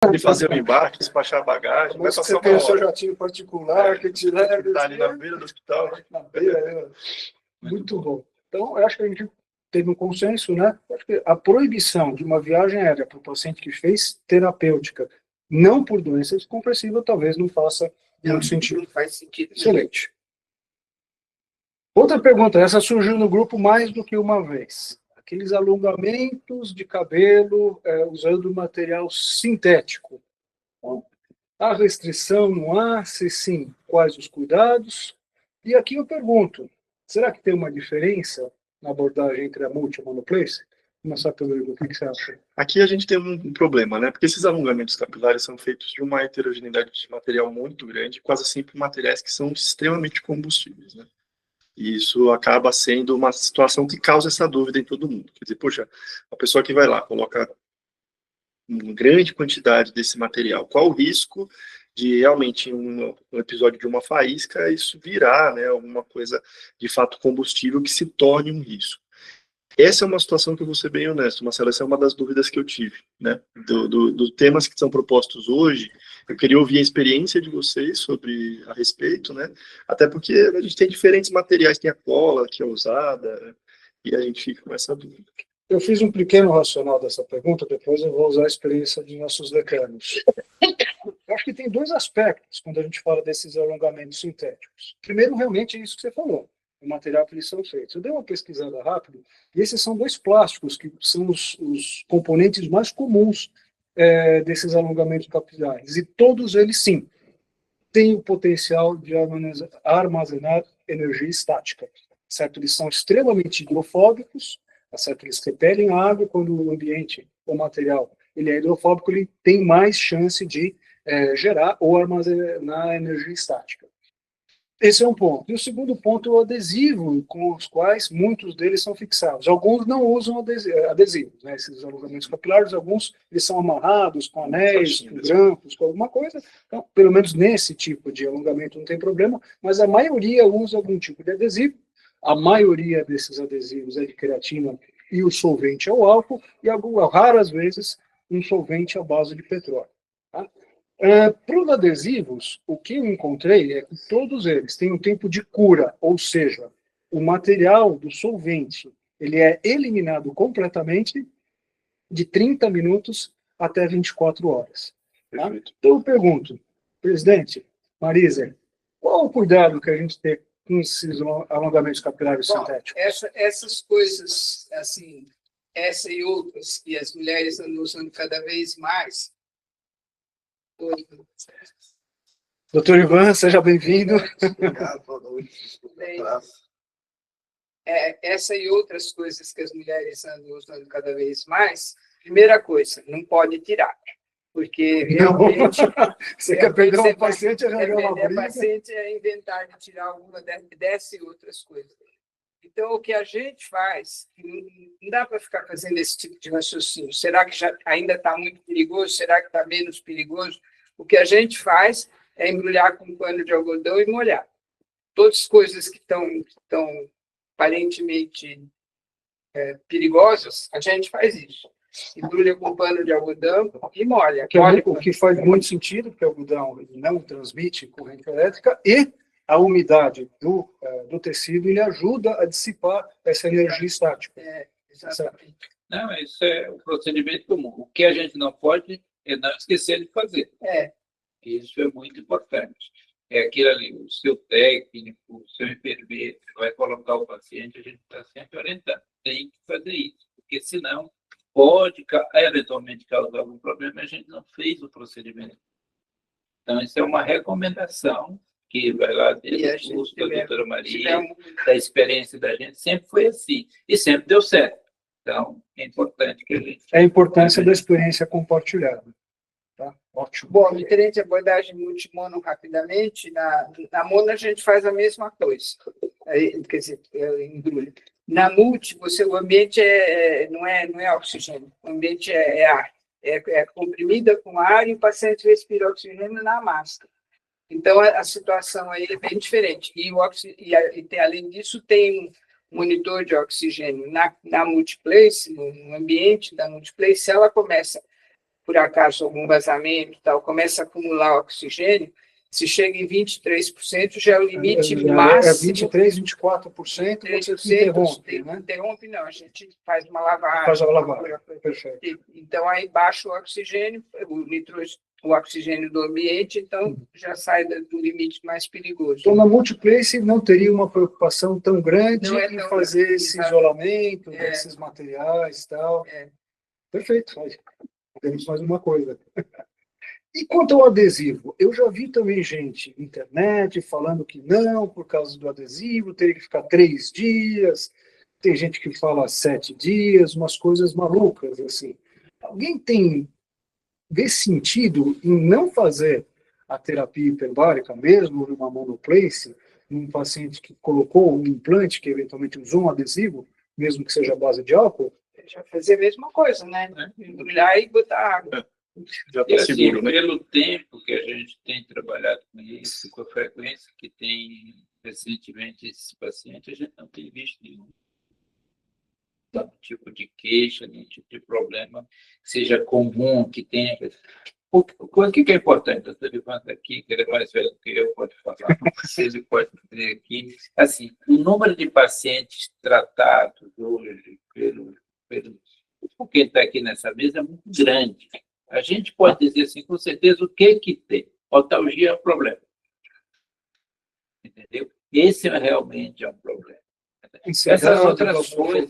de fazer o embarque, despachar a bagagem. Mas você tem o seu jatinho particular que te leva... Está ali na beira do hospital. Na beira, muito bom. Então, eu acho que a gente teve um consenso, né? Eu acho que a proibição de uma viagem aérea para o paciente que fez terapêutica, não por doença descompressiva, talvez não faça muito sentido. Não faz sentido. Excelente. Outra pergunta, essa surgiu no grupo mais do que uma vez. Aqueles alongamentos de cabelo usando material sintético. Bom, há restrição, não há? Se sim, quais os cuidados? E aqui eu pergunto, será que tem uma diferença na abordagem entre a multi e a monoplace? Começar pelo Igor, o que você acha? Aqui a gente tem um problema, né? Porque esses alongamentos capilares são feitos de uma heterogeneidade de material muito grande, quase sempre materiais que são extremamente combustíveis, né? E isso acaba sendo uma situação que causa essa dúvida em todo mundo. Quer dizer, poxa, a pessoa que vai lá, coloca uma grande quantidade desse material, qual o risco de realmente um episódio de uma faísca isso virar, né, alguma coisa de fato combustível que se torne um risco? Essa é uma situação que eu vou ser bem honesto, Marcelo, essa é uma das dúvidas que eu tive, né, dos temas que são propostos hoje. Eu queria ouvir a experiência de vocês sobre a respeito, né, até porque a gente tem diferentes materiais, tem a cola que é usada, e a gente fica com essa dúvida. Eu fiz um pequeno racional dessa pergunta, depois eu vou usar a experiência de nossos decanos. Eu acho que tem dois aspectos quando a gente fala desses alongamentos sintéticos. Primeiro, realmente, é isso que você falou, o material que eles são feitos. Eu dei uma pesquisada rápida, e esses são dois plásticos, que são os componentes mais comuns desses alongamentos capilares. E todos eles, sim, têm o potencial de armazenar energia estática. Certo? Eles são extremamente hidrofóbicos, certo? Eles repelem a água quando o ambiente, o material, ele é hidrofóbico, ele tem mais chance de gerar ou armazenar energia estática. Esse é um ponto. E o segundo ponto é o adesivo, com os quais muitos deles são fixados. Alguns não usam adesivos, né? Esses alongamentos capilares, alguns eles são amarrados com anéis, com grampos, com alguma coisa. Então, pelo menos nesse tipo de alongamento não tem problema, mas a maioria usa algum tipo de adesivo. A maioria desses adesivos é de queratina e o solvente é o álcool, e raras vezes um solvente à base de petróleo. Tá? Para os adesivos, o que eu encontrei é que todos eles têm um tempo de cura, ou seja, o material do solvente ele é eliminado completamente de 30 minutos até 24 horas. Tá? Então eu pergunto, presidente, Marisa, qual o cuidado que a gente tem com esses alongamentos capilares sintéticos? Essas coisas, assim, essa e outras, que as mulheres andam usando cada vez mais. Doutor Ivan, seja bem-vindo. Obrigado, boa noite. Essa e outras coisas que as mulheres andam usando cada vez mais, primeira coisa, não pode tirar. Porque realmente... Você quer perder uma paciente e arranjar uma briga? Perder a paciente é inventar de tirar alguma dessas e outras coisas. Então, o que a gente faz, não dá para ficar fazendo esse tipo de raciocínio. Será que já ainda está muito perigoso? Será que está menos perigoso? O que a gente faz é embrulhar com um pano de algodão e molhar. Todas as coisas que estão aparentemente perigosas, a gente faz isso. Embrulha com pano de algodão e molha. O que faz muito sentido, porque o algodão não transmite corrente elétrica e a umidade do tecido ele ajuda a dissipar essa energia estática. Exatamente. Não, isso é o procedimento comum. O que a gente não pode é não esquecer de fazer. Isso é muito importante. É aquilo ali, o seu técnico, o seu enfermeiro que vai colocar o paciente, a gente está sempre orientando. Tem que fazer isso, porque senão pode eventualmente causar algum problema, a gente não fez o procedimento. Então, isso é uma recomendação que vai lá desde o curso da doutora Maria, da experiência da gente, sempre foi assim, e sempre deu certo. Então, é importante que a gente... É a importância da experiência compartilhada. Tá? Ótimo. Bom, diferente a abordagem multimono rapidamente, na mono a gente faz a mesma coisa. Quer dizer, embrulha. Na multi, o ambiente não é oxigênio, o ambiente é ar. É comprimida com ar e o paciente respira oxigênio na máscara. Então, a situação aí é bem diferente. Além disso, tem um monitor de oxigênio na multiplace, no ambiente da multiplace. Se ela começa, por acaso algum vazamento e tal, começa a acumular oxigênio, se chega em 23%, já é o limite máximo. 23%, 24%, você se interrompe, né? Interrompe, não, a gente faz uma lavagem. Faz a lavagem, perfeito. Então, aí baixa o oxigênio, o oxigênio do ambiente, então já sai do limite mais perigoso. Então, na Multiplace não teria uma preocupação tão grande em fazer esse isolamento desses materiais e tal. Perfeito, temos mais uma coisa. E quanto ao adesivo, eu já vi também gente na internet falando que não, por causa do adesivo, teria que ficar 3 dias, tem gente que fala 7 dias, umas coisas malucas, assim. Alguém vê sentido em não fazer a terapia hiperbárica, mesmo numa monoplace, num paciente que colocou um implante, que eventualmente usou um adesivo, mesmo que seja à base de álcool? Já fazer a mesma coisa, né? Embrulhar e botar água. Já está seguro, né? Pelo tempo que a gente tem trabalhado com isso, com a frequência que tem recentemente esses pacientes, a gente não tem visto nenhum tipo de queixa, nenhum tipo de problema que seja comum, que tenha. O que é importante? Eu estou levando aqui, que ele é mais velho do que eu, pode falar, ele pode dizer aqui. Assim, o número de pacientes tratados hoje por quem está aqui nessa mesa é muito grande. A gente pode dizer assim, com certeza, o que tem. Otalgia é um problema. Entendeu? Esse realmente é um problema. Essas outras coisas...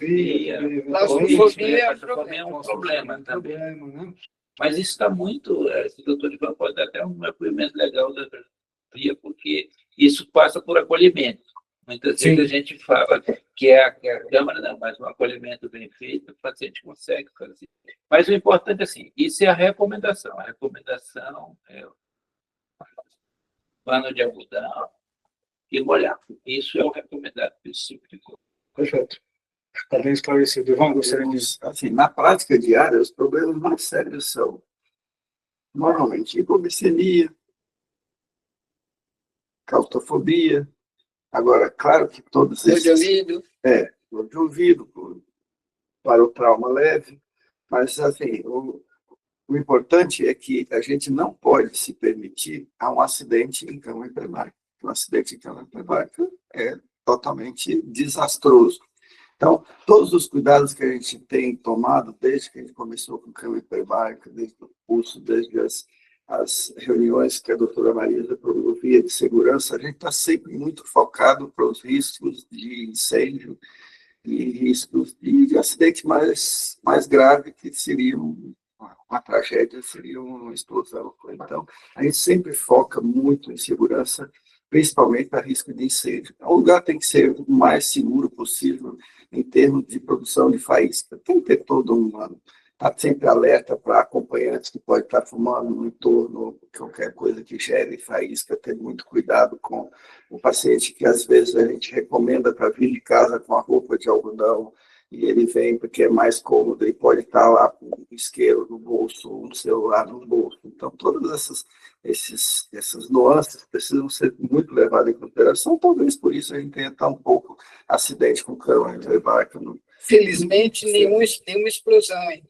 Claustrofobia é um problema também. Mas isso está muito... Esse doutor Ivan pode dar até um depoimento legal da claustrofobia, porque isso passa por acolhimento. Muitas vezes a gente fala que é a câmara, não, mas um acolhimento bem feito, o paciente consegue fazer. Mas o importante, assim, isso é a recomendação. A recomendação é o pano de algodão e molhar. Isso é o recomendado para esse tipo de coisa. Perfeito. Está bem esclarecido. Ivan, gostaria disso. Assim, na prática diária, os problemas mais sérios são, normalmente, hipoglicemia, claustrofobia. Agora, claro que todos esses... Dor de ouvido. Dor de ouvido, para o trauma leve. Mas, assim, o importante é que a gente não pode se permitir a um acidente em cama hiperbárica. Um acidente em cama hiperbárica é totalmente desastroso. Então, todos os cuidados que a gente tem tomado desde que a gente começou com cama hiperbárica, desde o curso, desde as reuniões que a doutora Marisa promovia de segurança, a gente está sempre muito focado para os riscos de incêndio e riscos de acidente mais grave, que seria uma tragédia, seria uma explosão. Então, a gente sempre foca muito em segurança, principalmente para risco de incêndio. O lugar tem que ser o mais seguro possível em termos de produção de faísca. Tem que ter todo está sempre alerta para acompanhantes que pode estar fumando no entorno, qualquer coisa que gere faísca, ter muito cuidado com o paciente, que às vezes a gente recomenda para vir de casa com a roupa de algodão, e ele vem porque é mais cômodo e pode estar lá com um isqueiro no bolso, um celular no bolso. Então, todas essas nuances precisam ser muito levadas em consideração. Talvez por isso a gente tenha tão pouco acidente com cama hiperbárica. Felizmente, nenhuma explosão ainda.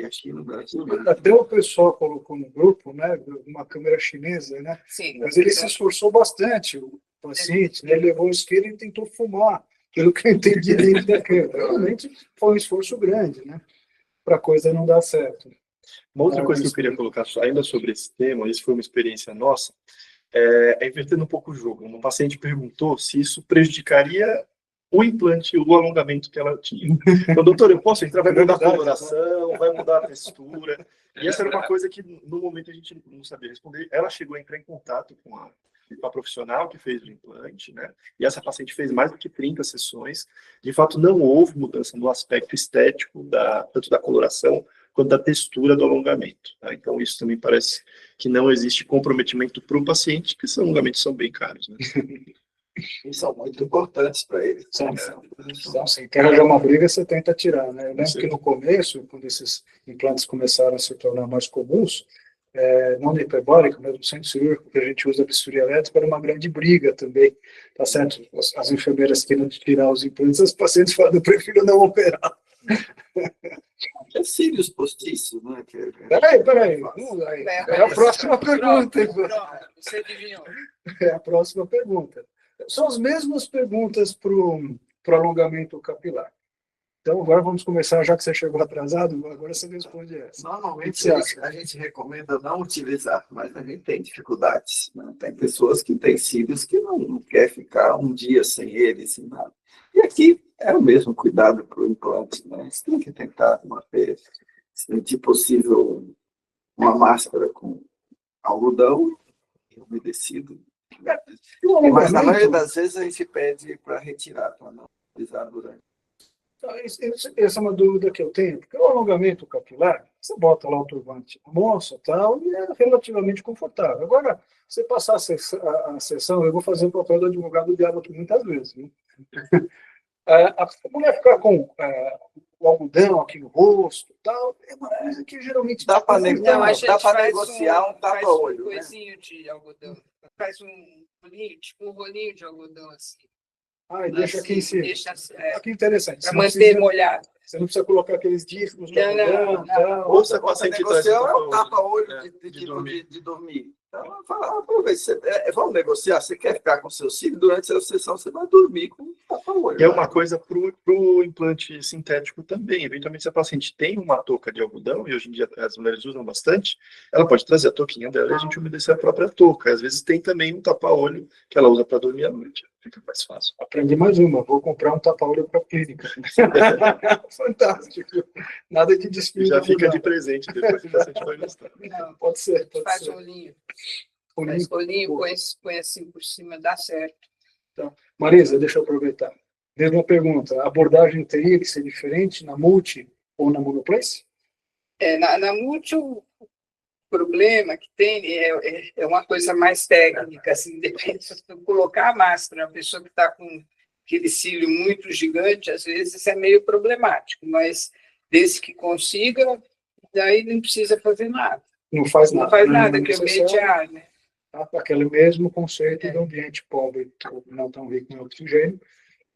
Aqui no Brasil. Até o pessoal colocou no grupo, né, uma câmera chinesa, né? Sim. Mas ele se esforçou bastante, o paciente, né? Ele levou o isqueiro e tentou fumar, pelo que eu entendi dentro da câmera. Realmente foi um esforço grande, né? Para a coisa não dar certo. Uma outra coisa que eu queria colocar ainda sobre esse tema, isso foi uma experiência nossa, é invertendo um pouco o jogo. Um paciente perguntou se isso prejudicaria o implante, o alongamento que ela tinha. Então, doutor, eu posso entrar? Vai mudar a coloração, vai mudar a textura. E essa era uma coisa que, no momento, a gente não sabia responder. Ela chegou a entrar em contato com a profissional que fez o implante, né? E essa paciente fez mais do que 30 sessões. De fato, não houve mudança no aspecto estético, tanto da coloração quanto da textura do alongamento. Tá? Então, isso também parece que não existe comprometimento para o paciente, porque esses alongamentos são bem caros, né? E são muito importantes para ele. Sim, quer arranjar uma briga, você tenta tirar, né? Eu lembro que no começo, quando esses implantes começaram a se tornar mais comuns, não na hiperbárica, mas no centro cirúrgico, que a gente usa a bisturi elétrica, era uma grande briga também, tá certo? As enfermeiras querendo tirar os implantes, os pacientes falam, eu prefiro não operar. É cílios postiços, né? Peraí. É a próxima pergunta. Pronto, você adivinhou. É a próxima pergunta. São as mesmas perguntas para o alongamento capilar. Então, agora vamos começar, já que você chegou atrasado, agora você responde essa. Normalmente a gente recomenda não utilizar, mas a gente tem dificuldades. Né? Tem pessoas que têm cílios que não quer ficar um dia sem eles, sem nada. E aqui é o mesmo cuidado para o implante. Né? Você tem que tentar manter, se possível, uma máscara com algodão umedecido. Mas na maioria das vezes a gente pede para retirar, para não utilizar durante. Essa é uma dúvida que eu tenho, porque o alongamento capilar, você bota lá o turbante moça e tal, e é relativamente confortável. Agora, você passar a sessão, eu vou fazer o papel do advogado diabo aqui muitas vezes. Né? A mulher ficar com o algodão aqui no rosto e tal, é uma coisa que geralmente dá para negociar um tapa-olho. Um coisinho de algodão. Faz um rolinho de algodão assim. E deixa aqui em cima. Que interessante. Para manter molhado. Você não precisa colocar aqueles discos no algodão. Ou se a paciente traz um tapa-olho de dormir. Então, aproveita. Vamos negociar. Você quer ficar com seu cílio? Durante a sessão, você vai dormir com um tapa-olho. E é uma coisa para o implante sintético também. Eventualmente, se a paciente tem uma touca de algodão, e hoje em dia as mulheres usam bastante, ela pode trazer a touquinha dela e a gente umedecer a própria touca. Às vezes tem também um tapa-olho que ela usa para dormir à noite. Fica mais fácil. Aprendi mais uma. Vou comprar um tapa-olho para a clínica. Fantástico. Nada de desfile. Já fica de presente, depois o paciente vai gostar. Não, pode ser. Faz rolinho. Faz rolinho, põe assim por cima, dá certo. Então, Marisa, deixa eu aproveitar. Mesma pergunta. A abordagem teria que ser diferente na multi ou na monoplace? Na multi, o problema que tem é uma coisa mais técnica, assim, depende de colocar a máscara, a pessoa que está com aquele cílio muito gigante, às vezes é meio problemático, mas desde que consiga, daí não precisa fazer nada. Não faz nada. Não faz nada, que o ambiente é ar, né? Aquele mesmo conceito do ambiente pobre, não tão rico em oxigênio,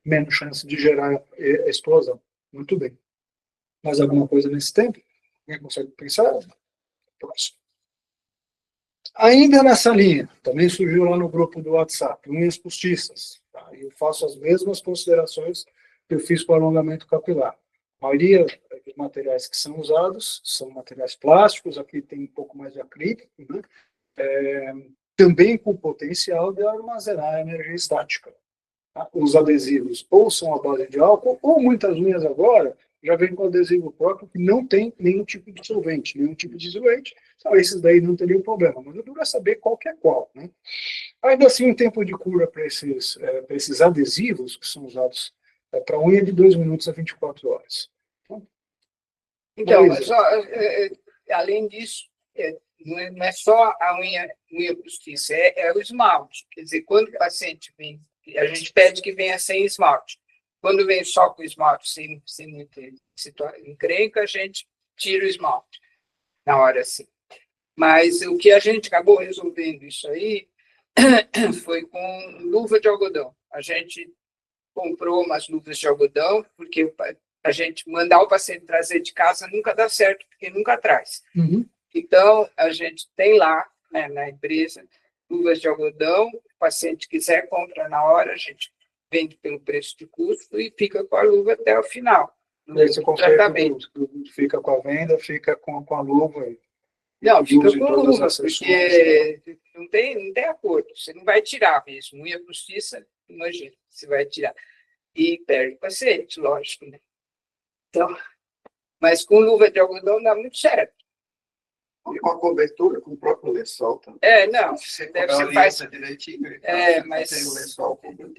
menos chance de gerar explosão. Muito bem. Mais alguma coisa nesse tempo? Alguém consegue pensar? Próximo. Ainda nessa linha, também surgiu lá no grupo do WhatsApp, unhas postiças. Tá? Eu faço as mesmas considerações que eu fiz com o alongamento capilar. A maioria dos materiais que são usados são materiais plásticos, aqui tem um pouco mais de acrílico, né? Também com potencial de armazenar energia estática. Tá? Os adesivos ou são à base de álcool, ou muitas unhas agora já vem com adesivo próprio que não tem nenhum tipo de solvente, nenhum tipo de disolvente. Então, esses daí não teriam problema, mas o duro é saber qual que é qual. Né? Ainda assim, um tempo de cura para esses adesivos que são usados para unha de 2 minutos a 24 horas. Então, mas, além disso, não é só a unha postiça, é o esmalte. Quer dizer, quando o paciente vem, a gente pede que venha sem esmalte. Quando vem só com esmalte, sem muita encrenca, a gente tira o esmalte na hora assim. Mas o que a gente acabou resolvendo isso aí foi com luva de algodão. A gente comprou umas luvas de algodão, porque a gente mandar o paciente trazer de casa nunca dá certo, porque nunca traz. Uhum. Então, a gente tem lá, né, na empresa, luvas de algodão. O paciente quiser, compra na hora, a gente vende pelo preço de custo e fica com a luva até o final. Esse tratamento. Fica com a venda, fica com a luva. Não, fica com a luva, porque não tem acordo. Você não vai tirar mesmo. Unha postiça, imagina, você vai tirar. E perde o paciente, lógico, né? Então, mas com luva de algodão dá muito certo. E com a cobertura, com o próprio lençol também. Não, você faz direitinho.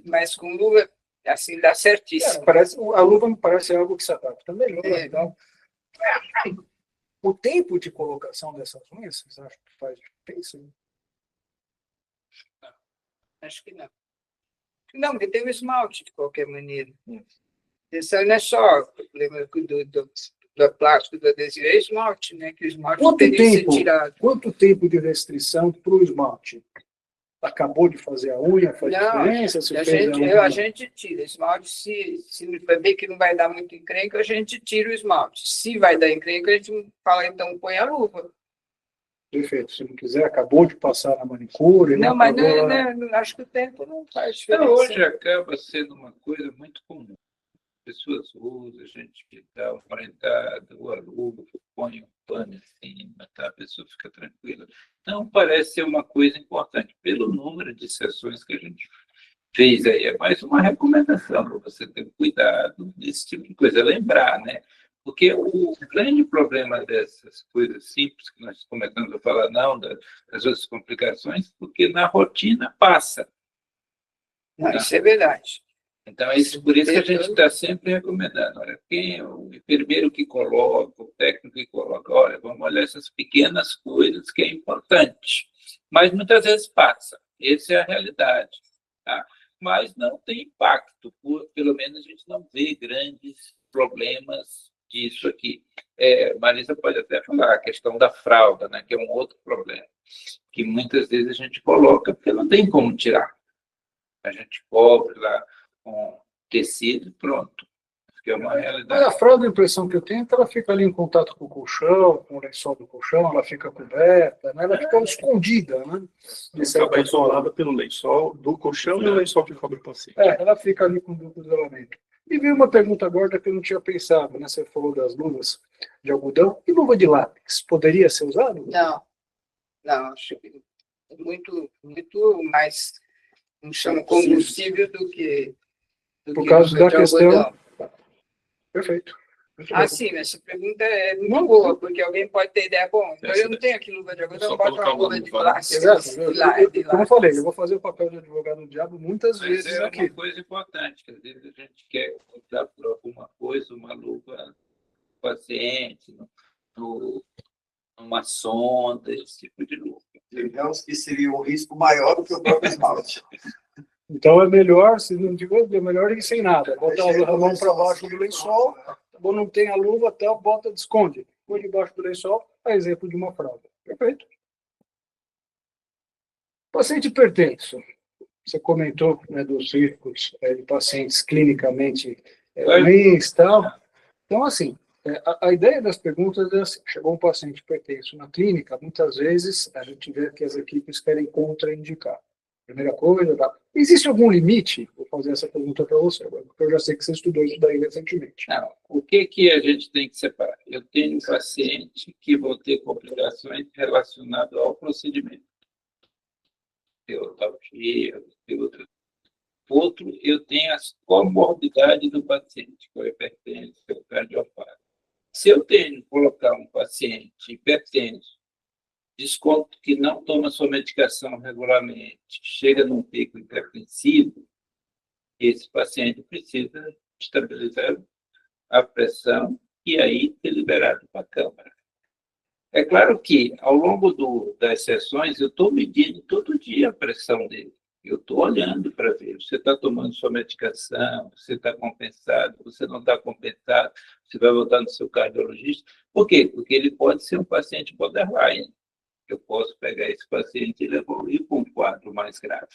Mas com luva, assim, dá certíssimo. A luva me parece algo que se adapta melhor. Então, o tempo de colocação dessas unhas, vocês acham que faz diferença? Não, acho que não. Não, porque tem o esmalte, de qualquer maneira. Isso não é só o problema do plástico, do adesivo, é esmalte, né? Que o esmalte teria que ser tirado. Quanto tempo de restrição para o esmalte? acabou de fazer a unha, faz diferença? Se a gente tira esmalte, se ver que não vai dar muito encrenca, a gente tira o esmalte. Se vai dar encrenca, a gente fala, então põe a luva. Perfeito. Se não quiser, acabou de passar na manicure. Não, mas acho que o tempo não faz diferença. Hoje acaba sendo uma coisa muito comum. As pessoas usam, a gente que dá uma orientada, o aluno põe um pano em cima, tá? A pessoa fica tranquila. Então, parece ser uma coisa importante, pelo número de sessões que a gente fez aí. É mais uma recomendação para você ter cuidado desse tipo de coisa, lembrar, né? Porque o grande problema dessas coisas simples que nós começamos a falar, não, das outras complicações, porque na rotina passa. Não, isso é verdade. Então, por isso que a gente está sempre recomendando. Olha, quem é o enfermeiro que coloca, o técnico que coloca, olha, vamos olhar essas pequenas coisas que é importante. Mas muitas vezes passa. Essa é a realidade. Tá? Mas não tem impacto. Pelo menos a gente não vê grandes problemas disso aqui. Marisa pode até falar a questão da fralda, né, que é um outro problema, que muitas vezes a gente coloca porque não tem como tirar. A gente cobre lá com tecido e pronto. Que é uma realidade. Mas a fralda, a impressão que eu tenho é que ela fica ali em contato com o colchão, com o lençol do colchão, ela fica coberta, né? Ela fica escondida, né? Acaba isolada pelo lençol do colchão e o lençol que cobre o paciente. Ela fica ali com duplo isolamento. E veio uma pergunta agora que eu não tinha pensado, né? Você falou das luvas de algodão. E luva de látex? Poderia ser usado? Não, acho que é muito mais, não chama combustível do que por causa da questão. Perfeito. Sim, essa pergunta é muito boa, porque alguém pode ter ideia, bom, então eu não tenho aqui luva de algodão, bota uma luva de plástico. Como eu falei, eu vou fazer o papel de advogado do diabo muitas vezes aqui. É uma coisa importante, que às vezes a gente quer usar por alguma coisa, uma luva paciente, uma sonda, esse tipo de luva. Digamos que seria um risco maior do que o próprio esmalte. Então é melhor, se não tiver, é melhor ir sem nada. Bota a mão para baixo do lençol, ou não tem a luva, bota, esconde. Põe debaixo do lençol, a exemplo de uma fralda. Perfeito. Paciente hipertenso. Você comentou, né, dos riscos de pacientes clinicamente ruins e tal. Então, assim, a ideia das perguntas é assim, chegou um paciente hipertenso na clínica, muitas vezes a gente vê que as equipes querem contraindicar. Primeira coisa, existe algum limite? Vou fazer essa pergunta para você, porque eu já sei que você estudou isso daí recentemente. Não, o que a gente tem que separar? Eu tenho um paciente que vão ter complicações relacionadas ao procedimento. Teotalgia, outro, eu tenho as comorbidades do paciente, que é o hipertenso, que é o cardiopata. Se eu tenho que colocar um paciente hipertenso, desconto que não toma sua medicação regularmente, chega num pico hipertensivo, esse paciente precisa estabilizar a pressão e aí ser liberado para a câmara. É claro que, ao longo das sessões, eu estou medindo todo dia a pressão dele. Eu estou olhando para ver, você está tomando sua medicação, você está compensado, você não está compensado, você vai voltar no seu cardiologista. Por quê? Porque ele pode ser um paciente borderline. Eu posso pegar esse paciente e evoluir para um quadro mais grave.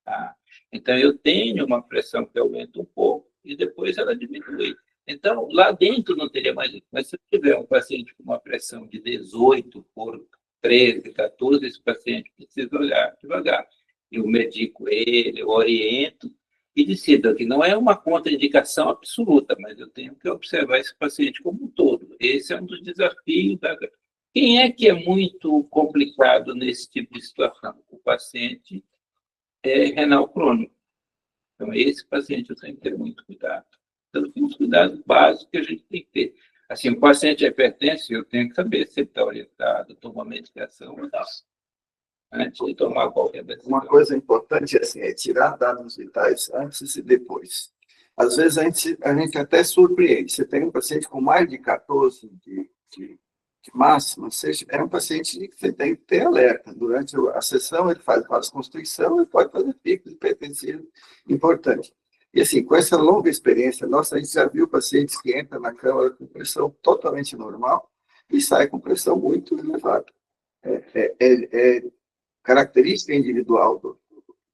Tá? Então, eu tenho uma pressão que aumenta um pouco e depois ela diminui. Então, lá dentro não teria mais isso. Mas se eu tiver um paciente com uma pressão de 18 por 13, 14, esse paciente precisa olhar devagar. Eu medico ele, eu oriento e decido que não é uma contraindicação absoluta, mas eu tenho que observar esse paciente como um todo. Esse é um dos desafios da... Quem é que é muito complicado nesse tipo de situação? O paciente renal crônico. Então, esse paciente eu tenho que ter muito cuidado. Então, tem os cuidados básicos que a gente tem que ter. Assim, o paciente é hipertenso, eu tenho que saber se ele está orientado, toma medicação ou não. Antes de tomar qualquer decisão. Uma coisa importante assim, é tirar dados vitais antes e depois. Às vezes a gente até surpreende. Você tem um paciente com mais de 14 de máxima, é um paciente que você tem que ter alerta. Durante a sessão, ele faz vasoconstrição e pode fazer picos hipertensivos importante. E assim, com essa longa experiência nossa, a gente já viu pacientes que entram na câmara com pressão totalmente normal e saem com pressão muito elevada. É característica individual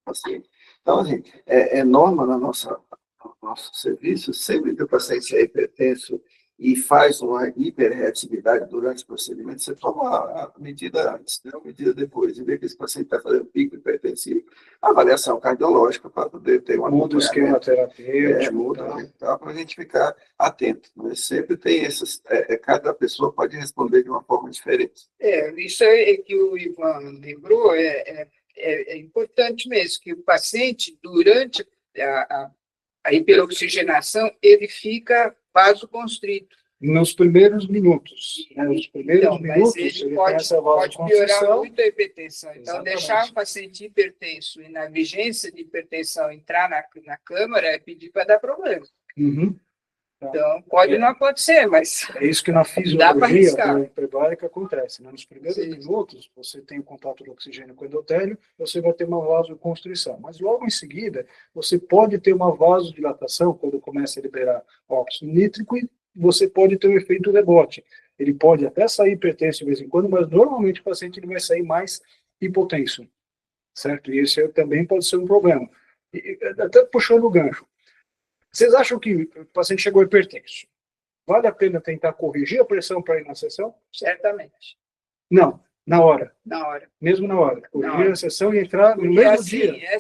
paciente. Então, assim, é norma no nosso serviço, sempre que o paciente é hipertenso e faz uma hiperreatividade durante o procedimento, você toma a medida antes, né, a medida depois, e vê que esse paciente está fazendo pico hipertensivo, avaliação cardiológica para poder ter uma muda o esquema terapêutico, muda, para a gente ficar atento. Mas sempre tem essas, cada pessoa pode responder de uma forma diferente. Isso é que o Ivan lembrou, é importante mesmo, que o paciente, durante a hiperoxigenação, ele fica vasoconstrito. Nos primeiros minutos. Nos primeiros minutos, ele pode piorar muito a hipertensão. Então, Exatamente. deixar o paciente hipertenso e na vigência de hipersão entrar na câmara é pedir para dar problema. Uhum. Então, pode não acontecer, mas é isso que na fisiologia da hiperbárica acontece. Né? Nos primeiros minutos, você tem o contato do oxigênio com o endotélio, você vai ter uma vasoconstrição. Mas logo em seguida, você pode ter uma vasodilatação, quando começa a liberar óxido nítrico, e você pode ter um efeito rebote. Ele pode até sair hipertenso de vez em quando, mas normalmente o paciente ele vai sair mais hipotenso. Certo? E esse também pode ser um problema. E, até puxando o gancho. Vocês acham que o paciente chegou hipertenso? Vale a pena tentar corrigir a pressão para ir na sessão? Certamente. Não, na hora. Na hora. Mesmo na hora. Corrigir a sessão e entrar no mesmo assim, dia.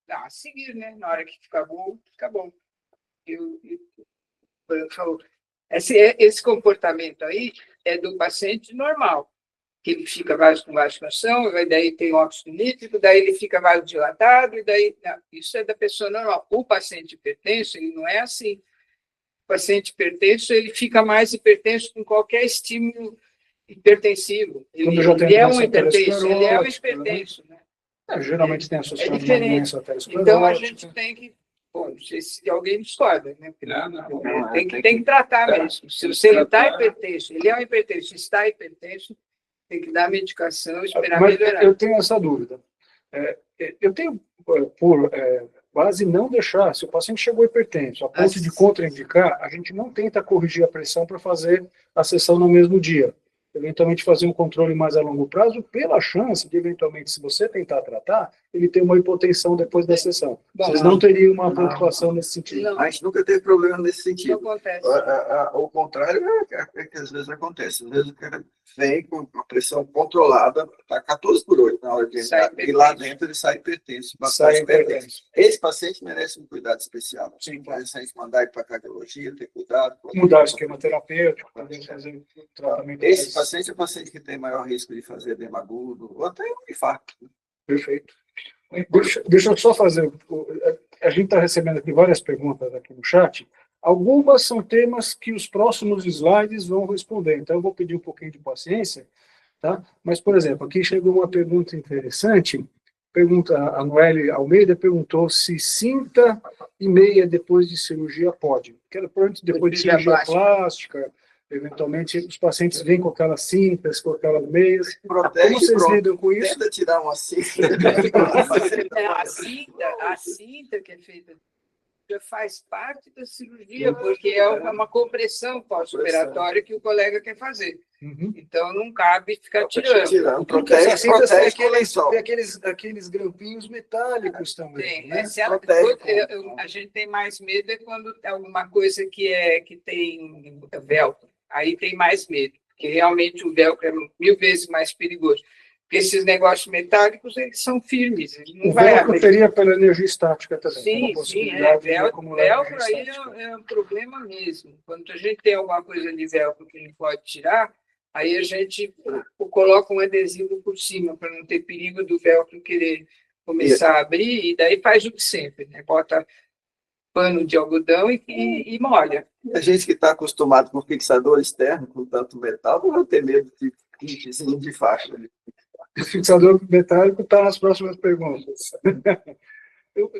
A seguir, né? Na hora que ficar bom, fica bom. Esse comportamento aí é do paciente normal, que ele fica com vasodilatação, daí tem óxido nítrico, daí ele fica vasodilatado, e daí isso é da pessoa normal. O paciente hipertenso, ele não é assim. O paciente hipertenso, ele fica mais hipertenso com qualquer estímulo hipertensivo. Ele é um hipertenso, né? Geralmente tem associação com doença aterosclerótica. Então a gente tem que, não sei se alguém discorda, né? Tem que tratar mesmo. Se você não está hipertenso, ele é um hipertenso, está hipertenso, tem que dar medicação e esperar melhorar. Eu tenho essa dúvida. Eu tenho por base não deixar, se o paciente chegou hipertenso, a ponto de contraindicar, a gente não tenta corrigir a pressão para fazer a sessão no mesmo dia. Eventualmente fazer um controle mais a longo prazo, pela chance de, eventualmente, se você tentar tratar, ele ter uma hipotensão depois da sessão. Vocês não teriam uma preocupação nesse sentido? Não. A gente nunca teve problema nesse sentido. Não acontece. O contrário é que às vezes acontece. Às vezes o cara vem com uma pressão controlada, está 14/8 na hora de entrar, e lá dentro ele sai hipertenso. Esse paciente merece um cuidado especial. Sim, claro. A gente mandar ele para a cardiologia, ter cuidado. Mudar o esquema terapêutico, poder fazer o tratamento. Esse paciente é o paciente que tem maior risco de fazer edema agudo, ou até um infarto. Perfeito. Deixa eu só fazer. A gente está recebendo aqui várias perguntas aqui no chat. Algumas são temas que os próximos slides vão responder. Então, eu vou pedir um pouquinho de paciência. Tá? Mas, por exemplo, aqui chegou uma pergunta interessante. A Noelle Almeida perguntou se cinta e meia depois de cirurgia pode. Depois de cirurgia plástica, eventualmente os pacientes vêm com aquelas cintas, com aquelas meias. Como vocês lidam com isso? Tenta tirar uma cinta. A cinta que é feita faz parte da cirurgia, porque é uma compressão pós-operatória que o colega quer fazer. Uhum. Então, não cabe ficar tirando. Protege aqueles grampinhos metálicos também. Né? A gente tem mais medo quando é alguma coisa que tem velcro. Aí tem mais medo, porque realmente o velcro é 1000 vezes mais perigoso. Porque esses negócios metálicos, eles são firmes. O velcro teria pela energia estática também. Sim, velcro aí é um problema mesmo. Quando a gente tem alguma coisa de velcro que não pode tirar, aí a gente coloca um adesivo por cima, para não ter perigo do velcro querer começar a abrir, e daí faz o de sempre, né? Bota pano de algodão e molha. A gente que está acostumado com fixador externo, com tanto metal, não vai ter medo de faixa. O fixador metálico está nas próximas perguntas.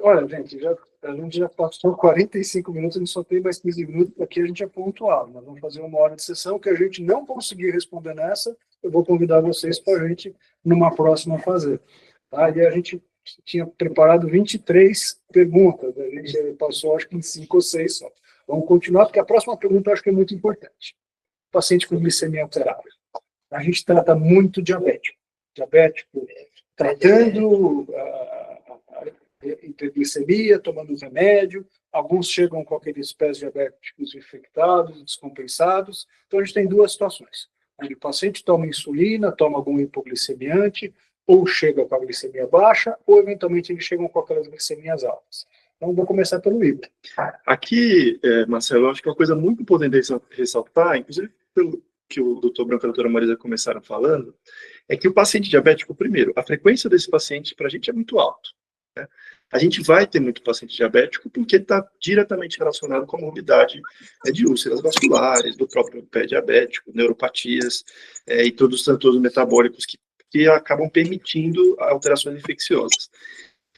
Olha, gente, a gente já passou 45 minutos, a gente só tem mais 15 minutos, aqui a gente é pontual. Nós vamos fazer 1 hora de sessão, que a gente não conseguir responder nessa, eu vou convidar vocês para a gente, numa próxima, fazer. Tá? E a gente tinha preparado 23 perguntas, a gente passou acho que em 5 ou 6 só. Vamos continuar, porque a próxima pergunta eu acho que é muito importante. Paciente com glicemia alterada. A gente trata muito diabético, tratando hiperglicemia, tomando remédio, alguns chegam com aqueles pés diabéticos infectados, descompensados. Então, a gente tem duas situações, onde o paciente toma insulina, toma algum hipoglicemiante, ou chega com a glicemia baixa, ou eventualmente eles chegam com aquelas glicemias altas. Então, vou começar pelo hipo. Aqui, Marcelo, eu acho que é uma coisa muito importante ressaltar, inclusive pelo que o doutor Branco e a doutora Marisa começaram falando, é que o paciente diabético, primeiro, a frequência desse paciente para a gente é muito alta, né? A gente vai ter muito paciente diabético porque está diretamente relacionado com a morbidade de úlceras vasculares, do próprio pé diabético, neuropatias e todos os transtornos metabólicos que acabam permitindo alterações infecciosas.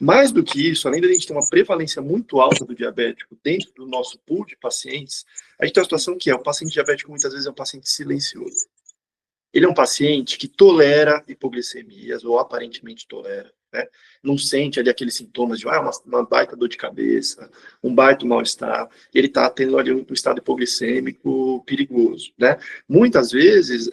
Mais do que isso, além da gente ter uma prevalência muito alta do diabético dentro do nosso pool de pacientes, a gente tem uma situação que o paciente diabético muitas vezes é um paciente silencioso. Ele é um paciente que tolera hipoglicemias, ou aparentemente tolera, né? Não sente ali aqueles sintomas de uma baita dor de cabeça, um baita mal-estar, ele está tendo ali um estado hipoglicêmico perigoso, né? Muitas vezes,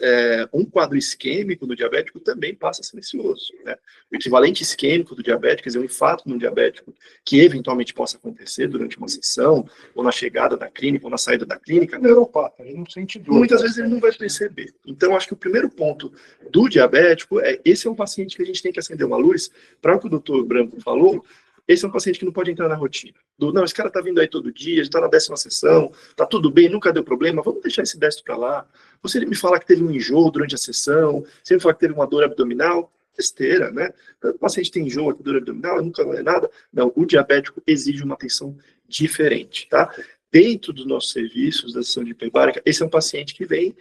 um quadro isquêmico do diabético também passa silencioso, né? O equivalente isquêmico do diabético, quer dizer, um infarto no diabético, que eventualmente possa acontecer durante uma sessão, ou na chegada da clínica, ou na saída da clínica, Neuropata, ele não sente dor. Muitas vezes ele não vai perceber. Então, acho que o primeiro ponto do diabético esse é um paciente que a gente tem que acender uma luz, para o que o doutor Branco falou, esse é um paciente que não pode entrar na rotina. Não, esse cara está vindo aí todo dia, está na 10ª sessão, está tudo bem, nunca deu problema, vamos deixar esse 10º para lá. Ou se ele me falar que teve um enjoo durante a sessão, se ele me falar que teve uma dor abdominal, besteira, né? O paciente tem enjoo, dor abdominal, nunca é nada. Não, o diabético exige uma atenção diferente, tá? Dentro dos nossos serviços da sessão de hiperbárica, esse é um paciente que vem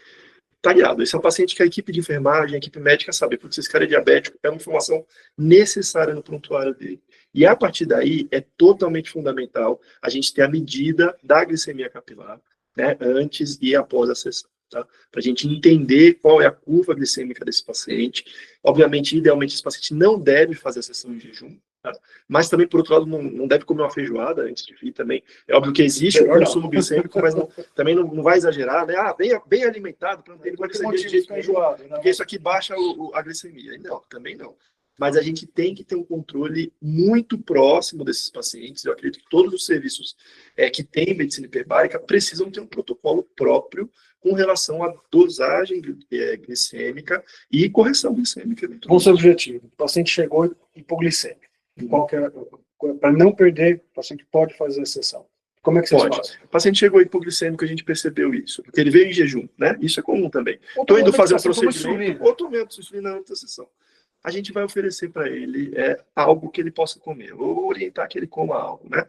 talhado. Esse é um paciente que a equipe de enfermagem, a equipe médica sabe, porque esse cara é diabético, é uma informação necessária no prontuário dele. E a partir daí, é totalmente fundamental a gente ter a medida da glicemia capilar, né, antes e após a sessão, tá? Para a gente entender qual é a curva glicêmica desse paciente. Obviamente, idealmente, esse paciente não deve fazer a sessão em jejum, tá? Mas também, por outro lado, não deve comer uma feijoada antes de vir também. É óbvio que existe o consumo glicêmico, mas também não vai exagerar, né? Bem alimentado, para não ter glicemia de jeito nenhum, porque isso aqui baixa a glicemia. Não, também não. Mas a gente tem que ter um controle muito próximo desses pacientes. Eu acredito que todos os serviços que têm medicina hiperbárica precisam ter um protocolo próprio com relação à dosagem glicêmica e correção glicêmica. Vamos ser objetivo. O paciente chegou hipoglicêmico. Para não perder, o paciente pode fazer a sessão. Como é que vocês fazem? O paciente chegou hipoglicêmico, a gente percebeu isso. Porque ele veio em jejum, né? Isso é comum também. Estou indo fazer um procedimento, ou tomando insulina antes da sessão. A gente vai oferecer para ele algo que ele possa comer, ou orientar que ele coma algo, né?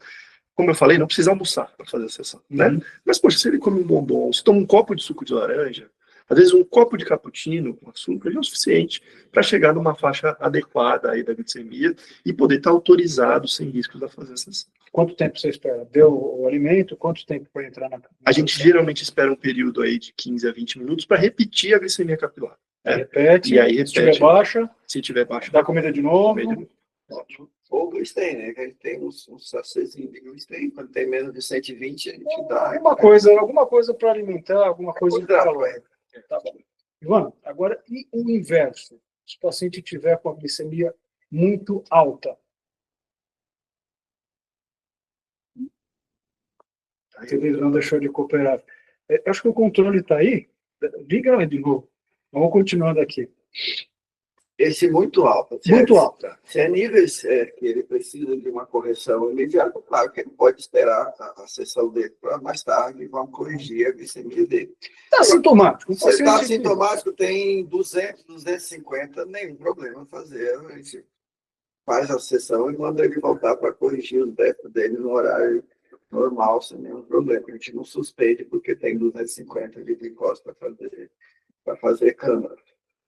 Como eu falei, não precisa almoçar para fazer a sessão, né? Mas, poxa, se ele come um bombom, se toma um copo de suco de laranja, às vezes um copo de cappuccino com açúcar já é o suficiente para chegar numa faixa adequada aí da glicemia e poder estar autorizado, sem riscos, a fazer a sessão. Quanto tempo você espera? Deu o alimento? Quanto tempo para entrar na... A gente geralmente espera um período aí de 15 a 20 minutos para repetir a glicemia capilar. Repete, e aí repete, se tiver baixa, dá comida de novo. Ótimo. Ou glisten, né? Que a gente tem uns sachêzinhos de glisten, quando tem menos de 120, a gente dá. Alguma coisa para alimentar, alguma coisa para calórica. Tá bom. Ivan, agora, e o inverso? Se o paciente tiver com a glicemia muito alta. A televisão deixou de cooperar. Acho que o controle está aí. Liga lá de novo. Vamos continuando aqui. Esse muito alto. Muito alto. Se é níveis que ele precisa de uma correção imediata, claro que ele pode esperar a sessão dele para mais tarde e vamos corrigir a glicemia dele. Está sintomático. Se ele está sintomático, tem 200, 250, nenhum problema fazer. A gente faz a sessão e manda ele voltar para corrigir os débitos dele no horário normal, sem nenhum problema. A gente não suspende porque tem 250 de glicose para fazer câmara.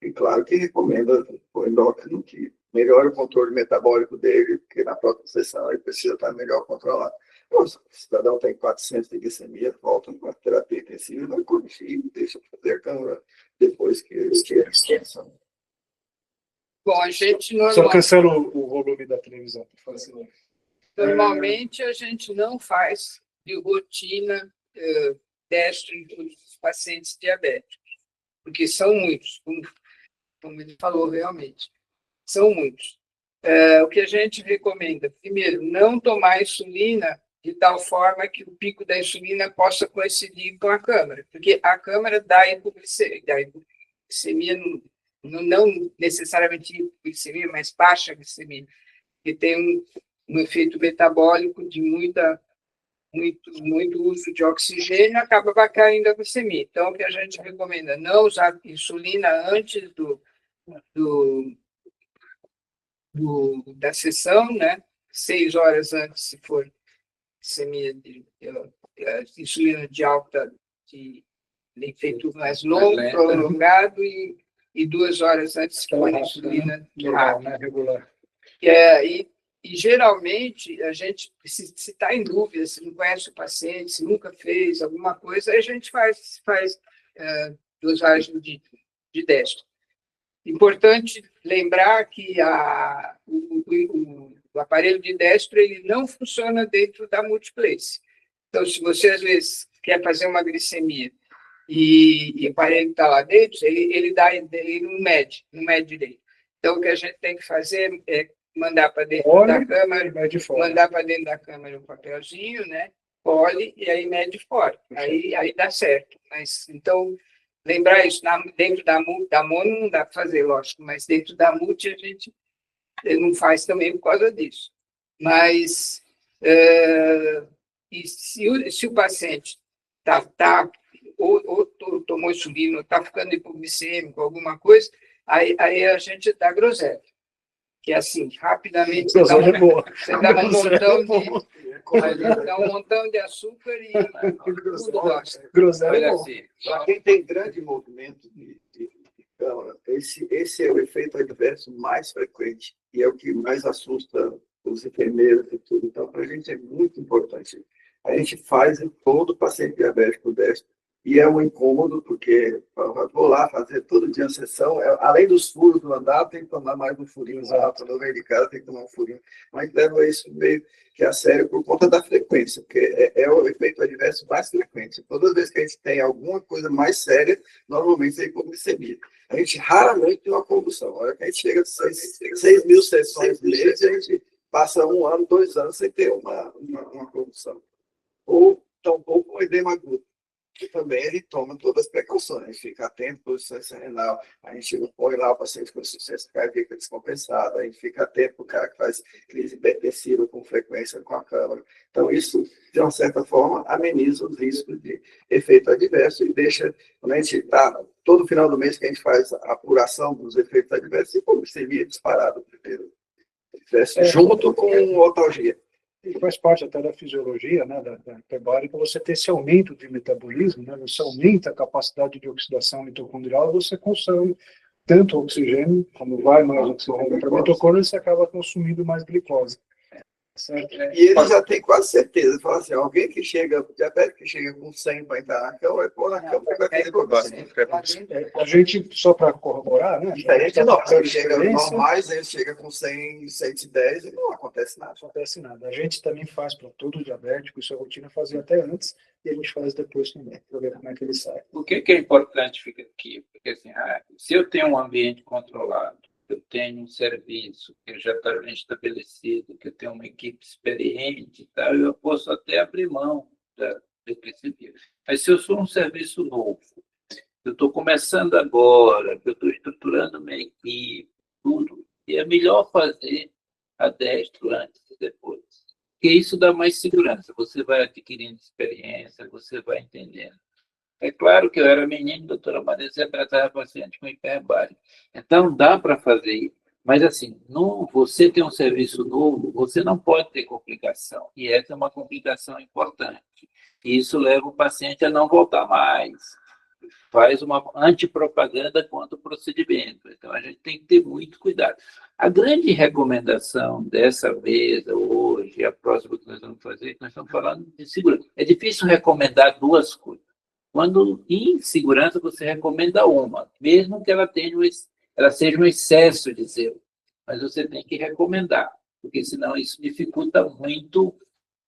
E claro que recomenda o endócrino que melhore o controle metabólico dele, porque na próxima sessão ele precisa estar melhor controlado. Então, se o cidadão tem 400 de glicemia, volta com a terapia intensiva, vai corrigir, deixa fazer a câmara depois que ele tiver a sessão. Bom, a gente normalmente... Só cancela o volume da televisão, por favor. Normalmente a gente não faz de rotina teste dos pacientes diabéticos, porque são muitos, como ele falou realmente, são muitos. O que a gente recomenda? Primeiro, não tomar insulina de tal forma que o pico da insulina possa coincidir com a câmara, porque a câmara dá hipoglicemia, não necessariamente hipoglicemia, mas baixa glicemia, que tem um efeito metabólico de muito uso de oxigênio, acaba caindo a glicemia. Então, o que a gente recomenda? Não usar insulina antes da sessão, né? 6 horas antes, se for glicemia insulina de alta, de efeito mais longo, prolongado, e 2 horas antes, se for insulina rápida. Regular. E, geralmente, a gente, se está em dúvida, se não conhece o paciente, se nunca fez alguma coisa, a gente faz dosagem de destro. Importante lembrar que o aparelho de destro ele não funciona dentro da multiplace. Então, se você, às vezes, quer fazer uma glicemia e o aparelho está lá dentro, ele não mede direito. Então, o que a gente tem que fazer é mandar para dentro da câmara, mandar para dentro da câmara um papelzinho, né? Colhe e aí mede fora. Aí dá certo. Mas, então, lembrar isso, dentro da mono não dá para fazer, lógico, mas dentro da multi a gente não faz também por causa disso. Mas, e se o paciente ou tomou insulina, ou está ficando hipoglicêmico, alguma coisa, aí a gente dá groselha. Que é assim, rapidamente você dá um montão de açúcar e tudo gosta. Olha assim, para quem tem grande movimento de câmara, esse é o efeito adverso mais frequente e é o que mais assusta os enfermeiros e tudo. Então, para a gente é muito importante. A gente faz em todo paciente diabético destro. E é um incômodo, porque eu vou lá fazer todo dia a sessão, além dos furos do andar, tem que tomar mais um furinho lá, quando eu venho de casa tem que tomar um furinho, mas leva isso meio que a sério por conta da frequência, porque é o efeito adverso mais frequente. Todas as vezes que a gente tem alguma coisa mais séria, normalmente é hipoglicemia. A gente raramente tem uma convulsão. A hora que a gente chega a 6 mil sessões de mês, a gente passa 1 ano, 2 anos sem ter uma convulsão. Ou tampouco um edema agudo. Que também ele toma todas as precauções, a gente fica atento à insuficiência renal, a gente não põe lá o paciente com insuficiência cardíaca descompensada, a gente fica atento para o cara que faz crise hipertensiva com frequência com a câmara. Então, isso, de uma certa forma, ameniza os riscos de efeito adverso e deixa, quando a gente está, todo final do mês que a gente faz a apuração dos efeitos adversos, e como seria disparado primeiro, junto com otalgia. E faz parte até da fisiologia, né, da metabólica, você ter esse aumento de metabolismo, né, você aumenta a capacidade de oxidação mitocondrial, você consome tanto oxigênio, como vai mais oxigênio para a mitocôndria, você acaba consumindo mais glicose. Certo? E ele já tem quase certeza, fala assim, alguém que chega, diabético que chega com 100 para entrar na cama, vai pôr na cama e vai fazer problema. A gente, só para corroborar, né? Diferente de nós, ele chega normais, ele chega com 100, 110 e não acontece nada. Não acontece nada. A gente também faz para todo diabético, isso a rotina fazia até antes, e a gente faz depois também, para ver como é que ele sai. O que é importante fica aqui? Porque assim, se eu tenho um ambiente controlado, eu tenho um serviço que já está bem estabelecido, que eu tenho uma equipe experiente e tal, eu posso até abrir mão da glicemia. Mas se eu sou um serviço novo, eu estou começando agora, eu estou estruturando minha equipe, tudo, e é melhor fazer a destro antes e depois. Porque isso dá mais segurança, você vai adquirindo experiência, você vai entendendo. É claro que eu era menino, doutora Maria tratava paciente com hiperbárica. Então, dá para fazer isso. Mas, assim, você tem um serviço novo, você não pode ter complicação. E essa é uma complicação importante. E isso leva o paciente a não voltar mais. Faz uma antipropaganda contra o procedimento. Então, a gente tem que ter muito cuidado. A grande recomendação dessa vez, hoje, a próxima que nós vamos fazer, nós estamos falando de segurança. É difícil recomendar 2 coisas. Quando em segurança você recomenda uma, mesmo que ela seja um excesso de zelo, mas você tem que recomendar, porque senão isso dificulta muito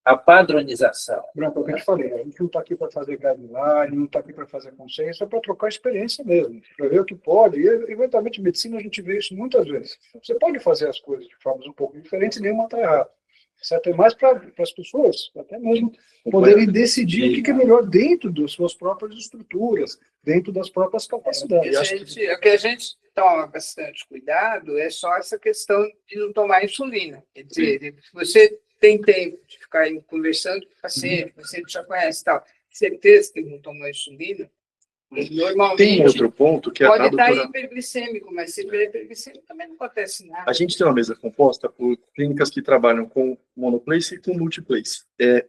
a padronização. Branco, é o que eu te falei, a gente não está aqui para fazer guideline, não está aqui para fazer conselho, é para trocar experiência mesmo, para ver o que pode. E, eventualmente, em medicina, a gente vê isso muitas vezes. Você pode fazer as coisas de formas um pouco diferentes e nenhuma está errada. Certo? É mais para as pessoas, até mesmo poderem decidir o que é melhor dentro das suas próprias estruturas, dentro das próprias capacidades. O que a gente toma bastante cuidado é só essa questão de não tomar insulina. Quer dizer, você tem tempo de ficar aí conversando com o paciente já conhece e tal, certeza que ele não tomou insulina, normalmente tem outro ponto que pode a estar doutora... hiperglicêmico, mas se tiver hiperglicêmico também não acontece nada. A gente tem uma mesa composta por clínicas que trabalham com monoplace e com multiplace.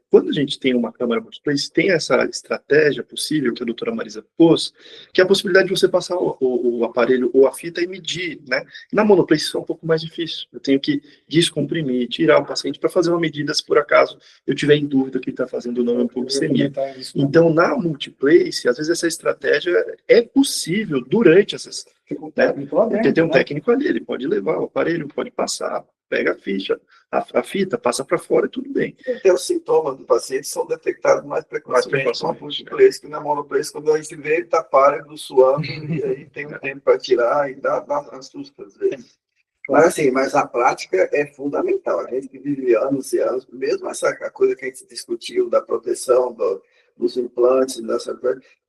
Quando a gente tem uma câmara multiplace, tem essa estratégia possível que a doutora Marisa pôs, que é a possibilidade de você passar o aparelho ou a fita e medir, né? Na monoplace isso é um pouco mais difícil. Eu tenho que descomprimir, tirar o paciente para fazer uma medida se por acaso eu tiver em dúvida que ele está fazendo ou não hipoglicemia. Então, na multiplace, às vezes essa estratégia é possível durante a sessão. Né? Porque tem um técnico ali, ele pode levar o aparelho, pode passar, pega a ficha, a fita, passa para fora e tudo bem. Então, os sintomas do paciente são detectados mais precocemente com a multiplace que na monoplace, quando a gente vê, ele está pálido, suando, e aí tem um tempo para tirar e dá assusto às vezes. Mas, assim, a prática é fundamental. A gente que vive anos e anos, mesmo essa coisa que a gente discutiu da proteção dos implantes,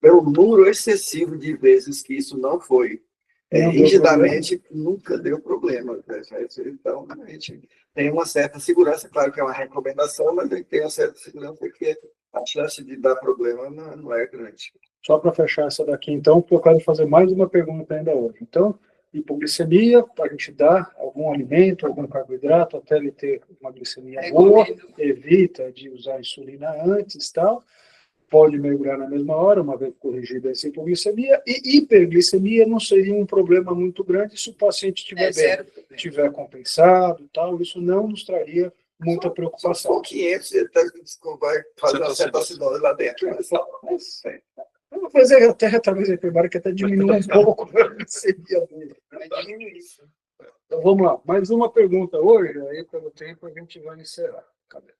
pelo número excessivo de vezes que isso não foi rigidamente, nunca deu problema. Então, a gente tem uma certa segurança, claro que é uma recomendação, mas a gente tem uma certa segurança porque a chance de dar problema não é grande. Só para fechar essa daqui, então, porque eu quero fazer mais uma pergunta ainda hoje. Então, hipoglicemia, a gente dá algum alimento, algum carboidrato, até ele ter uma glicemia boa, evita de usar insulina antes e tal, pode mergulhar na mesma hora, uma vez corrigida essa hipoglicemia, e hiperglicemia não seria um problema muito grande se o paciente estiver bem, estiver compensado e tal, isso não nos traria muita preocupação. Com 500, ele vai fazer uma cetoacidose lá dentro. Vamos fazer até, talvez, a primária que até diminua um pouco a glicemia dele. Então, vamos lá. Mais uma pergunta hoje, aí pelo tempo a gente vai encerrar. Cadê?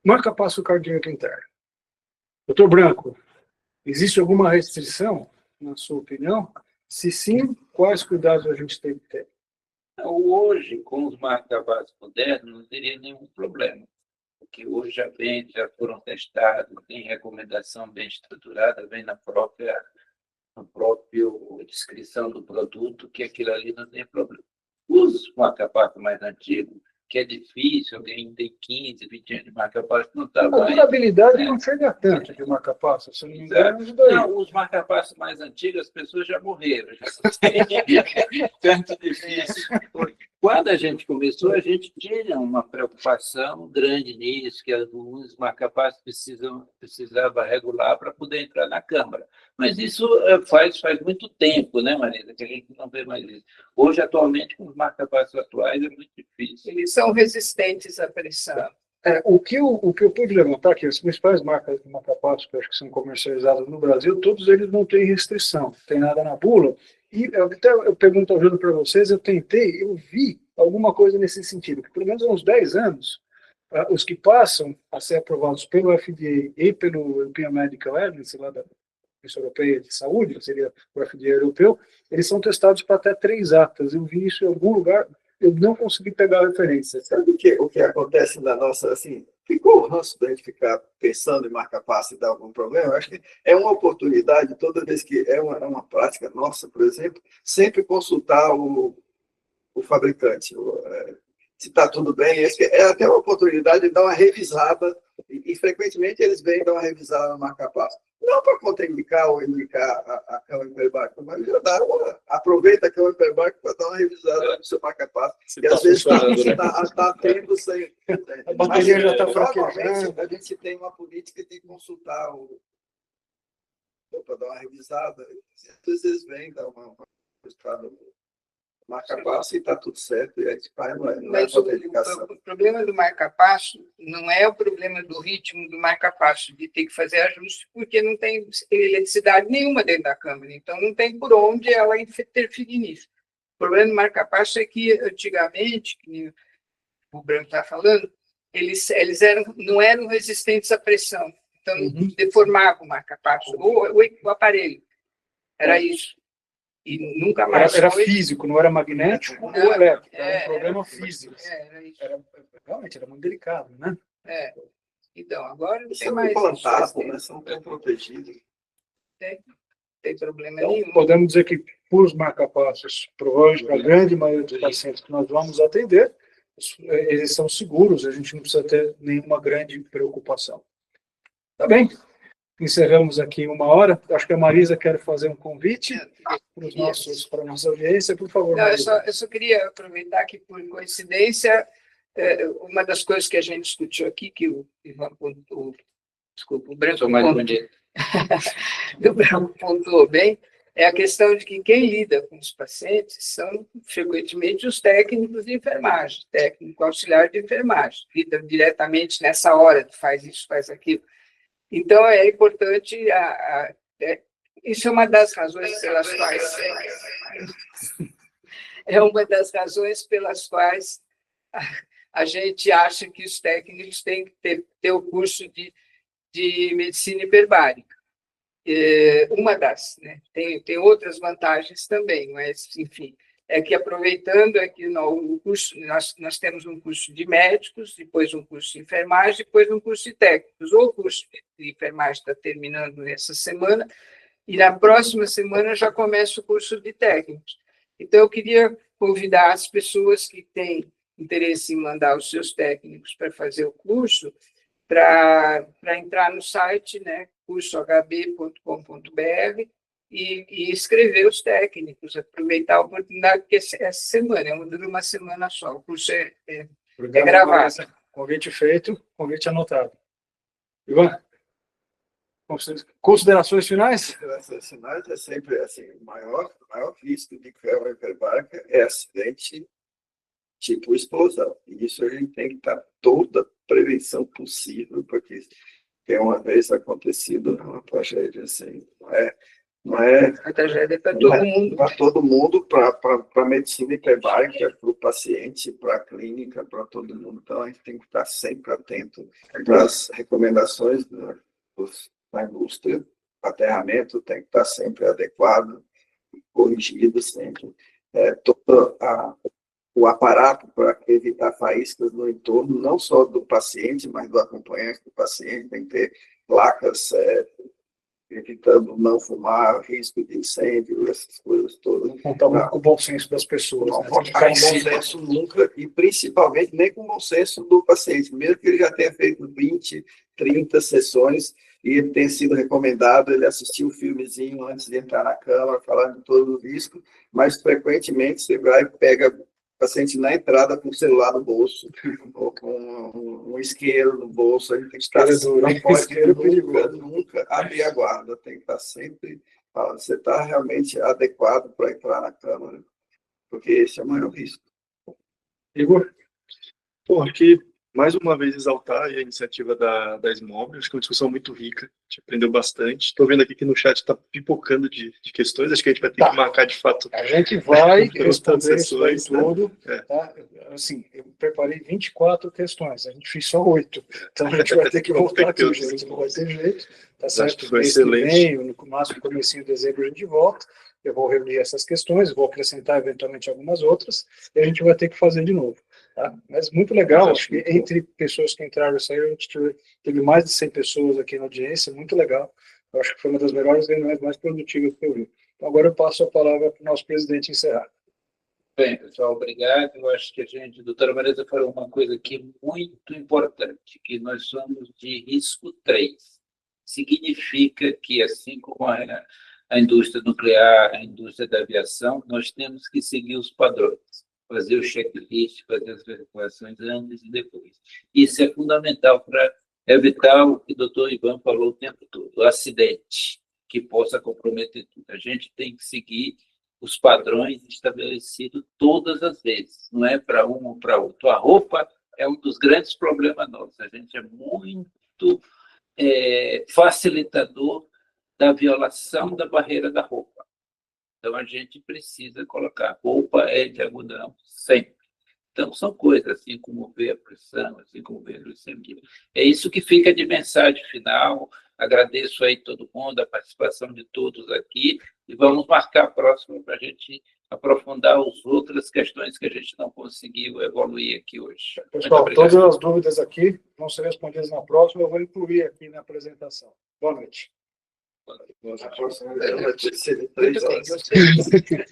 Marca-passo cardíaco interno. Doutor Branco, existe alguma restrição, na sua opinião? Se sim, quais cuidados a gente tem que ter? Hoje, com os marca-passos modernos, não teria nenhum problema. Porque hoje já foram testados, tem recomendação bem estruturada, vem na própria descrição do produto, que aquilo ali não tem problema. Os marca-passos mais antigos, que é difícil, alguém tem 15, 20 anos de marca-passo, não está mais. A durabilidade não chega tanto de marca-passo, se não me engano. Não, os marca-passos mais antigos, as pessoas já morreram, já não tanto difícil. Quando a gente começou, a gente tinha uma preocupação grande nisso, que alguns marca-passos precisava regular para poder entrar na Câmara. Mas isso faz muito tempo, né, Marisa, que a gente não vê mais isso. Hoje, atualmente, com os marca-passos atuais, é muito difícil. Eles são resistentes à pressão. O que eu pude levantar aqui, as principais marcas de marca-passos que eu acho que são comercializadas no Brasil, todos eles não têm restrição, não tem nada na bula. E até eu pergunto ajuda para vocês, eu vi alguma coisa nesse sentido, que pelo menos há uns 10 anos, os que passam a ser aprovados pelo FDA e pelo European Medical Agency, lá da Comissão Europeia de Saúde, que seria o FDA europeu, eles são testados para até 3 atas. Eu vi isso em algum lugar, eu não consegui pegar a referência. Sabe o que acontece na nossa, assim, ficou o ranço da gente ficar pensando em marca-passo e dar algum problema? Eu acho que é uma oportunidade, toda vez que é uma prática nossa, por exemplo, sempre consultar o fabricante, se está tudo bem. É até uma oportunidade de dar uma revisada, e frequentemente eles vêm dar uma revisada no marca-passo. Não para contraindicar ou indicar a cama hiperbárica, mas já aproveita a cama hiperbárica para dar uma revisada no seu marca-passo. E às vezes está tendo sem. A bateria já está fraquejando. A gente tem uma política de consultar para dar uma revisada. Às vezes eles vêm dar uma revisada marca-passo e está tudo certo, e a gente faz o problema do marca-passo não é o problema do ritmo do marca-passo, de ter que fazer ajuste, porque não tem eletricidade nenhuma dentro da câmera, então não tem por onde ela interferir nisso. O problema do marca-passo é que, antigamente, o Branco está falando, eles não eram resistentes à pressão, então deformavam o marca-passo, ou o aparelho. Era isso. E nunca mais era físico, não era magnético ou elétrico, era um problema físico. Era isso. Realmente, era muito delicado, né? Então, agora não tem São mais implantados, isso. né? São protegidos. Tem problema Então, nenhum. podemos dizer que, por os marca-passos, provavelmente para a grande maioria dos pacientes que nós vamos atender, eles são seguros, a gente não precisa ter nenhuma grande preocupação. Tá bem, encerramos aqui 1 hora. Acho que a Marisa quer fazer um convite para a nossa audiência, por favor. Não, eu só queria aproveitar que, por coincidência, uma das coisas que a gente discutiu aqui, que o Branco pontuou bem, é a questão de que quem lida com os pacientes são, frequentemente, os técnicos de enfermagem, técnico auxiliar de enfermagem, lida diretamente nessa hora, faz isso, faz aquilo. Então, é importante, isso é uma das razões pelas quais a gente acha que os técnicos têm que ter o curso de medicina hiperbárica. Uma das, né? Tem outras vantagens também, mas, enfim, é que, aproveitando aqui o curso, nós temos um curso de médicos, depois um curso de enfermagem, depois um curso de técnicos. O curso de enfermagem está terminando essa semana, e na próxima semana já começa o curso de técnicos. Então, eu queria convidar as pessoas que têm interesse em mandar os seus técnicos para fazer o curso, para entrar no site, né, cursohb.com.br, e escrever os técnicos, aproveitar a oportunidade, porque essa semana, dura uma semana só, o curso é gravado. Convite feito, convite anotado. Ivan, considerações finais? Considerações finais é sempre assim, o maior risco de câmara hiperbárica é acidente tipo explosão. E isso a gente tem que dar toda a prevenção possível, porque tem uma vez acontecido uma tragédia assim, não é a tragédia para todo mundo. Para todo mundo, para a medicina hiperbárica, para o paciente, para a clínica, para todo mundo. Então, a gente tem que estar sempre atento às recomendações da indústria. O aterramento tem que estar sempre adequado, corrigido sempre. Todo o aparato para evitar faíscas no entorno, não só do paciente, mas do acompanhante do paciente, tem que ter placas evitando não fumar, risco de incêndio, essas coisas todas. Não contar muito com o bom senso das pessoas. Não contar com o bom senso nunca, e principalmente nem com o bom senso do paciente, mesmo que ele já tenha feito 20, 30 sessões, e ele tenha sido recomendado, ele assistiu o filmezinho antes de entrar na cama, falando de todo o risco, mas frequentemente você vai e pega o paciente na entrada com o celular no bolso, ou com um isqueiro no bolso, a gente tem que estar não pode nunca abrir a guarda, tem que estar sempre falando, você está realmente adequado para entrar na câmara, porque esse é o maior risco. Igor? Bom, aqui, mais uma vez, exaltar a iniciativa da SMOB, acho que é uma discussão muito rica, a gente aprendeu bastante. Estou vendo aqui que no chat está pipocando de questões, acho que a gente vai ter que marcar, de fato, a gente vai responder sessões, isso tudo. Né? Tá? Assim, eu preparei 24 questões, a gente fez só 8, então a gente vai ter que voltar aqui, gente, não vai ter jeito, tá certo? Foi excelente. No máximo, no comecinho de dezembro, a gente volta, eu vou reunir essas questões, vou acrescentar eventualmente algumas outras, e a gente vai ter que fazer de novo. Tá? Mas muito legal, acho que entre pessoas que entraram e saíram, a gente teve mais de 100 pessoas aqui na audiência, muito legal. Eu acho que foi uma das melhores reuniões mais produtivas que eu vi. Então, agora eu passo a palavra para o nosso presidente encerrar. Bem, pessoal, obrigado. Eu acho que a doutora Marisa falou uma coisa aqui muito importante, que nós somos de risco 3. Significa que, assim como a indústria nuclear, a indústria da aviação, nós temos que seguir os padrões, fazer o checklist, fazer as verificações antes e depois. Isso é fundamental para evitar o que o doutor Ivan falou o tempo todo, o acidente, que possa comprometer tudo. A gente tem que seguir os padrões estabelecidos todas as vezes, não é para um ou para outro. A roupa é um dos grandes problemas nossos. A gente é muito facilitador da violação da barreira da roupa. Então, a gente precisa colocar roupa de algodão sempre. Então, são coisas, assim como ver a pressão, assim como ver a glicemia. É isso que fica de mensagem final. Agradeço aí todo mundo, a participação de todos aqui, e vamos marcar a próxima para a gente aprofundar as outras questões que a gente não conseguiu evoluir aqui hoje. Pessoal, todas as dúvidas aqui vão ser respondidas na próxima, eu vou incluir aqui na apresentação. Boa noite. A próxima vai ser 3 horas. Muito bem, gostei.